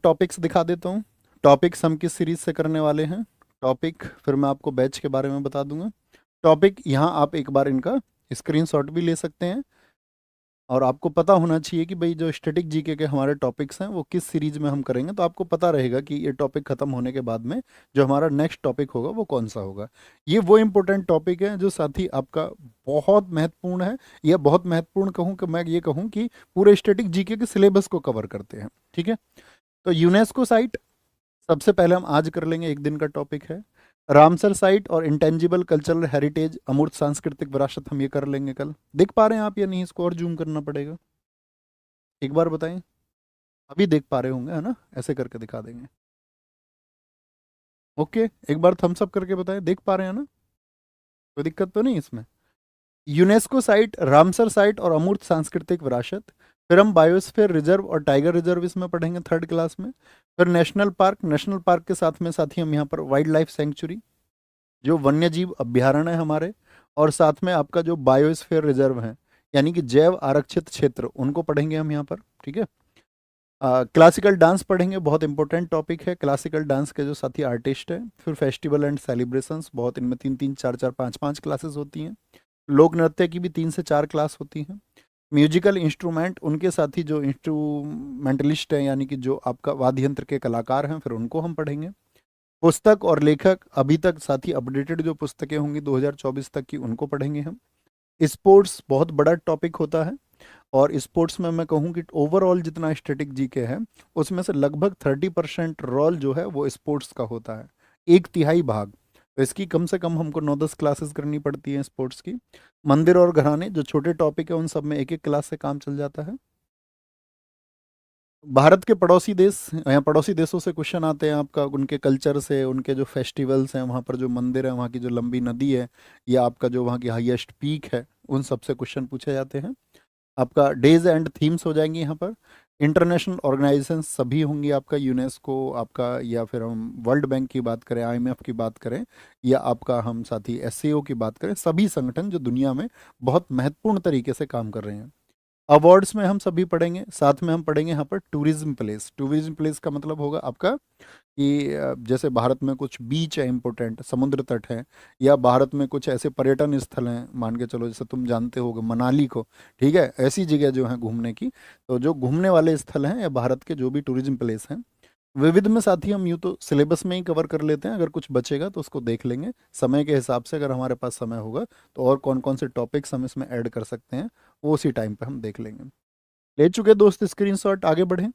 Topics दिखा देता हूँ। टॉपिक्स हम किस सीरीज से करने वाले हैं, टॉपिक फिर मैं आपको बैच के बारे में बता दूंगा। टॉपिक यहाँ आप एक बार इनका स्क्रीनशॉट भी ले सकते हैं, और आपको पता होना चाहिए कि भाई जो स्टैटिक जीके के हमारे टॉपिक्स हैं वो किस सीरीज में हम करेंगे, तो आपको पता रहेगा कि ये टॉपिक खत्म होने के बाद में जो हमारा नेक्स्ट टॉपिक होगा वो कौन सा होगा। ये वो इम्पोर्टेंट टॉपिक है जो साथ ही आपका बहुत महत्वपूर्ण है, या बहुत महत्वपूर्ण कहूँ कि मैं ये कहूँ कि पूरे स्टैटिक जीके के सिलेबस को कवर करते हैं। ठीक है, तो यूनेस्को साइट सबसे पहले हम आज कर लेंगे, एक दिन का टॉपिक है। रामसर साइट और इंटेंजिबल कल्चरल हेरिटेज, अमूर्त सांस्कृतिक विरासत, हम ये कर लेंगे कल। देख पा रहे हैं आप या नहीं, इसको और जूम करना पड़ेगा, एक बार बताएं। अभी देख पा रहे होंगे है ना, ऐसे करके दिखा देंगे। ओके, एक बार थम्स अप करके बताएं, देख पा रहे हैं ना, कोई दिक्कत तो नहीं इसमें। यूनेस्को साइट, रामसर साइट और अमूर्त सांस्कृतिक विरासत। फिर हम बायोस्फीयर रिजर्व और टाइगर रिजर्व इसमें पढ़ेंगे थर्ड क्लास में। फिर नेशनल पार्क, नेशनल पार्क के साथ ही हम यहाँ पर वाइल्ड लाइफ सेंचुरी, जो वन्यजीव अभ्यारण्य है हमारे, और साथ में आपका जो बायोस्फीयर रिजर्व है यानी कि जैव आरक्षित क्षेत्र, उनको पढ़ेंगे हम यहाँ पर। ठीक है, क्लासिकल डांस पढ़ेंगे, बहुत इंपॉर्टेंट टॉपिक है। क्लासिकल डांस के जो साथी आर्टिस्ट हैं। फिर फेस्टिवल एंड सेलिब्रेशंस, बहुत इनमें 3-3, 4-4, 5-5 क्लासेस होती हैं। लोक नृत्य की भी 3 से 4 क्लास होती हैं। म्यूजिकल इंस्ट्रूमेंट, उनके साथ ही जो इंस्ट्रूमेंटलिस्ट हैं यानी कि जो आपका वाद्य यंत्र के कलाकार हैं, फिर उनको हम पढ़ेंगे। पुस्तक और लेखक, अभी तक साथ ही अपडेटेड जो पुस्तकें होंगी 2024 तक की, उनको पढ़ेंगे हम। स्पोर्ट्स बहुत बड़ा टॉपिक होता है, और स्पोर्ट्स में मैं कहूँ कि ओवरऑल जितना स्टैटिक जीके है उसमें से लगभग 30% रोल जो है वो स्पोर्ट्स का होता है, 1/3 भाग। तो इसकी कम से कम हमको 9-10 क्लासेस करनी पड़ती हैं स्पोर्ट्स की। मंदिर और घराने, जो छोटे टॉपिक है उन सब में 1-1 क्लास से काम चल जाता है। भारत के पड़ोसी देश, यहाँ पड़ोसी देशों से क्वेश्चन आते हैं आपका, उनके कल्चर से, उनके जो फेस्टिवल्स हैं, वहाँ पर जो मंदिर है, वहाँ की जो लंबी नदी है, या आपका जो वहाँ की हाईएस्ट पीक है, उन सब से क्वेश्चन पूछे जाते हैं। आपका डेज एंड थीम्स हो जाएंगी यहाँ पर। इंटरनेशनल ऑर्गेनाइजेशन सभी होंगी आपका, यूनेस्को आपका, या फिर हम वर्ल्ड बैंक की बात करें, आईएमएफ की बात करें, या आपका हम साथी एससीओ की बात करें, सभी संगठन जो दुनिया में बहुत महत्वपूर्ण तरीके से काम कर रहे हैं। अवार्ड्स में हम सभी पढ़ेंगे, साथ में हम पढ़ेंगे यहाँ पर टूरिज्म प्लेस। टूरिज्म प्लेस का मतलब होगा आपका कि जैसे भारत में कुछ बीच है इंपॉर्टेंट, समुद्र तट है, या भारत में कुछ ऐसे पर्यटन स्थल हैं, मान के चलो जैसे तुम जानते होगे मनाली को। ठीक है, ऐसी जगह जो है घूमने की, तो जो घूमने वाले स्थल हैं या भारत के जो भी टूरिज्म प्लेस हैं। विविध में साथ ही हम यूँ तो सिलेबस में ही कवर कर लेते हैं, अगर कुछ बचेगा तो उसको देख लेंगे समय के हिसाब से, अगर हमारे पास समय होगा तो और कौन कौन से टॉपिक्स हम इसमें ऐड कर सकते हैं वो उसी टाइम पे हम देख लेंगे। ले चुके दोस्त स्क्रीनशॉट, आगे बढ़ें।